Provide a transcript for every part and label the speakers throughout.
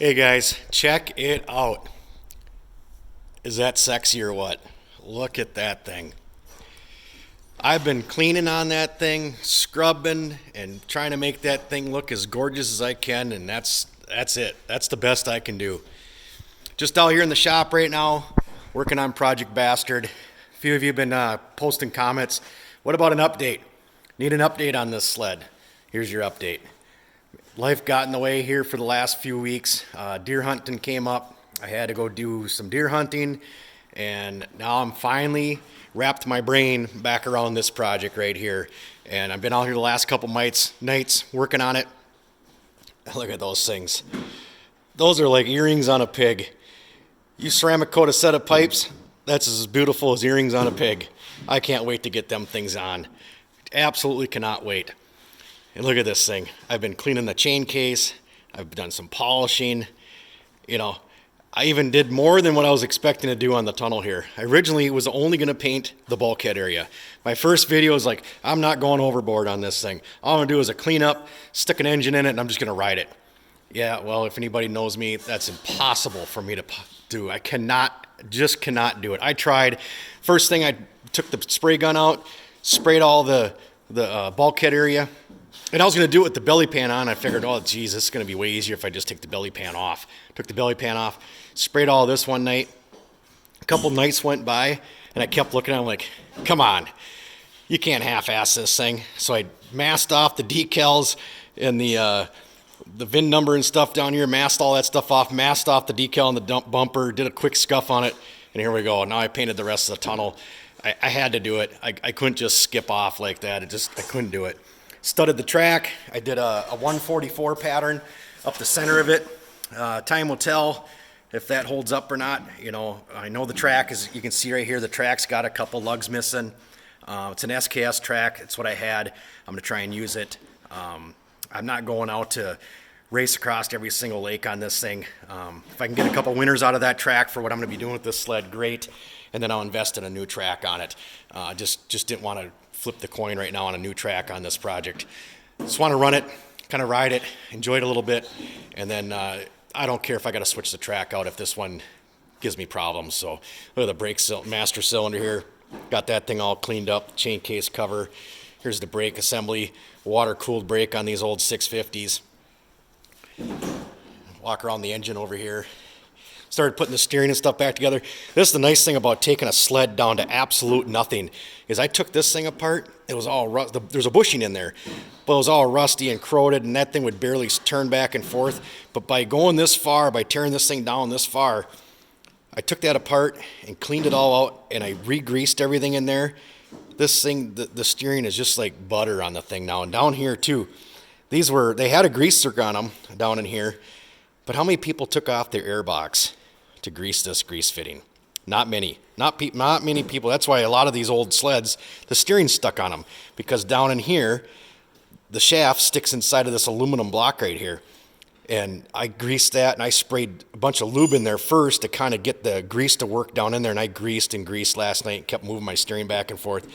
Speaker 1: Hey guys, check it out. Is that sexy or what? Look at that thing. I've been cleaning on that thing, scrubbing, and trying to make that thing look as gorgeous as I can, and that's it. That's the best I can do. Just out here in the shop right now, working on Project Bastard. A few of you have been posting comments. What about an update? Need an update on this sled. Here's your update. Life got in the way here for the last few weeks. Deer hunting came up. I had to go do some deer hunting, and now I'm finally wrapped my brain back around this project right here. And I've been out here the last couple nights working on it. Look at those things. Those are like earrings on a pig. You ceramic coat a set of pipes, that's as beautiful as earrings on a pig. I can't wait to get them things on. Absolutely cannot wait. And look at this thing. I've been cleaning the chain case. I've done some polishing. I even did more than what I was expecting to do on the tunnel here. I originally was only going to paint the bulkhead area. My first video was like, I'm not going overboard on this thing. All I'm going to do is a cleanup, stick an engine in it, and I'm just going to ride it. Yeah, well, if anybody knows me, that's impossible for me to do. I cannot do it. I tried. First thing, I took the spray gun out, sprayed all the bulkhead area. And I was going to do it with the belly pan on. I figured, oh, geez, this is going to be way easier if I just take the belly pan off. Took the belly pan off, sprayed all this one night. A couple nights went by, and I kept looking at it like, come on, you can't half-ass this thing. So I masked off the decals and the VIN number and stuff down here, masked all that stuff off, masked off the decal on the dump bumper, did a quick scuff on it, and here we go. Now I painted the rest of the tunnel. I had to do it. I couldn't just skip off like that. I couldn't do it. Studded the track. I did a 144 pattern up the center of it. Time will tell if that holds up or not. I know the track, as you can see right here, the track's got a couple lugs missing. It's an SKS track. It's what I had. I'm going to try and use it. I'm not going out to race across every single lake on this thing. If I can get a couple winners out of that track for what I'm going to be doing with this sled, great. And then I'll invest in a new track on it. Just didn't want to flip the coin right now on a new track on this project. Just want to run it, kind of ride it, enjoy it a little bit, and then I don't care if I got to switch the track out if this one gives me problems. So look at the brake master cylinder here. Got that thing all cleaned up, chain case cover. Here's the brake assembly, water-cooled brake on these old 650s. Walk around the engine over here. Started putting the steering and stuff back together. This is the nice thing about taking a sled down to absolute nothing, is I took this thing apart. It was all there's a bushing in there, but it was all rusty and corroded, and that thing would barely turn back and forth. But by going this far, by tearing this thing down this far, I took that apart and cleaned it all out, and I re-greased everything in there. This thing, the steering is just like butter on the thing now. And down here too, they had a grease zerk on them down in here, but how many people took off their air box to grease this grease fitting? Not many. Not many people. That's why a lot of these old sleds, the steering's stuck on them, because down in here, the shaft sticks inside of this aluminum block right here. And I greased that, and I sprayed a bunch of lube in there first to kind of get the grease to work down in there, and I greased and greased last night and kept moving my steering back and forth.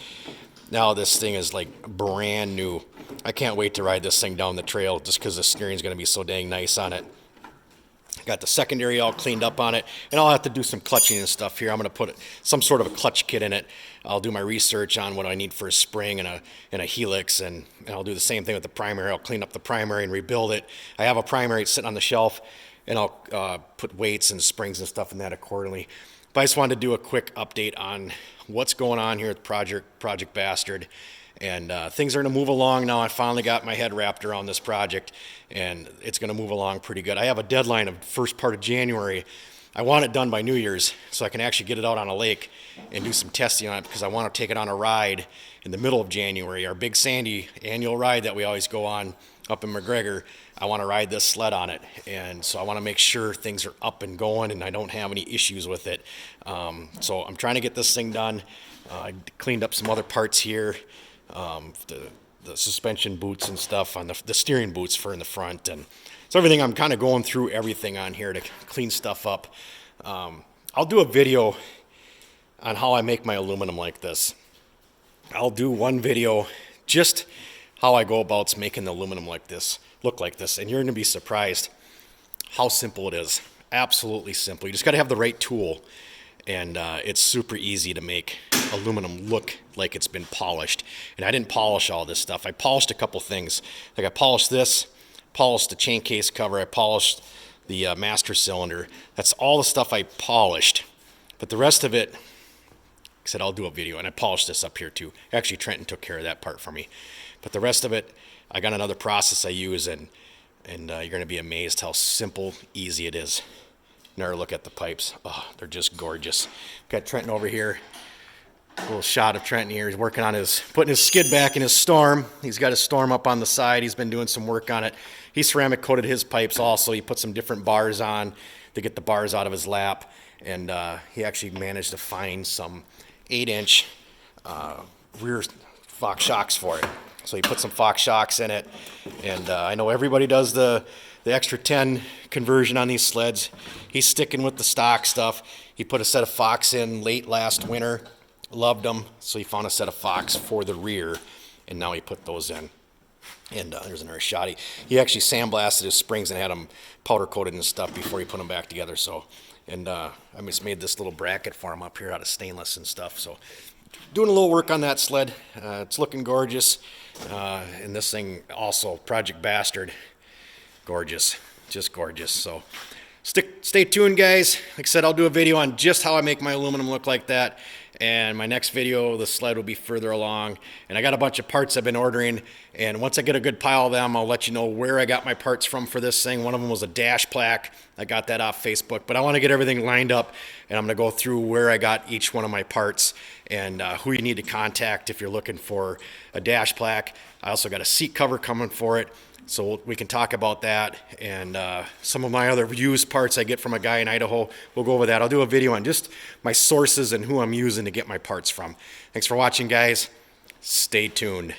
Speaker 1: Now this thing is like brand new. I can't wait to ride this thing down the trail just because the steering's going to be so dang nice on it. Got the secondary all cleaned up on it, and I'll have to do some clutching and stuff here. I'm going to put some sort of a clutch kit in it. I'll do my research on what I need for a spring and a helix, and I'll do the same thing with the primary. I'll clean up the primary and rebuild it. I have a primary sitting on the shelf, and I'll put weights and springs and stuff in that accordingly. But I just wanted to do a quick update on what's going on here with Project Bastard. And things are going to move along now. I finally got my head wrapped around this project, and it's going to move along pretty good. I have a deadline of first part of January. I want it done by New Year's so I can actually get it out on a lake and do some testing on it, because I want to take it on a ride in the middle of January. Our Big Sandy annual ride that we always go on up in McGregor, I want to ride this sled on it. And so I want to make sure things are up and going and I don't have any issues with it. So I'm trying to get this thing done. I cleaned up some other parts here. The suspension boots and stuff on the steering boots for in the front, and so everything, I'm kind of going through everything on here to clean stuff up. I'll do a video on how I make my aluminum like this. I'll do one video just how I go about making the aluminum like this, look like this, and you're going to be surprised. how simple it is. Absolutely simple. You just got to have the right tool, and it's super easy to make aluminum look like it's been polished. And I didn't polish all this stuff. I polished a couple things. Like I polished this, polished the chain case cover, I polished the master cylinder. That's all the stuff I polished. But the rest of it, like I said, I'll do a video, and I polished this up here too. Actually, Trenton took care of that part for me. But the rest of it, I got another process I use, and you're going to be amazed how simple, easy it is. Now look at the pipes. Oh, they're just gorgeous. Got Trenton over here. A little shot of Trenton here. He's working on putting his skid back in his Storm. He's got his Storm up on the side. He's been doing some work on it. He ceramic coated his pipes also. He put some different bars on to get the bars out of his lap. And he actually managed to find some 8-inch rear Fox shocks for it. So he put some Fox shocks in it. And I know everybody does the extra 10 conversion on these sleds. He's sticking with the stock stuff. He put a set of Fox in late last winter. Loved them, so he found a set of Fox for the rear, and now he put those in. And there's another shot. He actually sandblasted his springs and had them powder coated and stuff before he put them back together. So, and I just made this little bracket for him up here out of stainless and stuff. So, doing a little work on that sled. It's looking gorgeous. And this thing also, Project Bastard, gorgeous, just gorgeous. So, stay tuned, guys. Like I said, I'll do a video on just how I make my aluminum look like that. And my next video, the sled will be further along. And I got a bunch of parts I've been ordering. And once I get a good pile of them, I'll let you know where I got my parts from for this thing. One of them was a dash plaque. I got that off Facebook. But I want to get everything lined up. And I'm going to go through where I got each one of my parts and who you need to contact if you're looking for a dash plaque. I also got a seat cover coming for it. So we can talk about that, and some of my other used parts I get from a guy in Idaho. We'll go over that. I'll do a video on just my sources and who I'm using to get my parts from. Thanks for watching, guys. Stay tuned.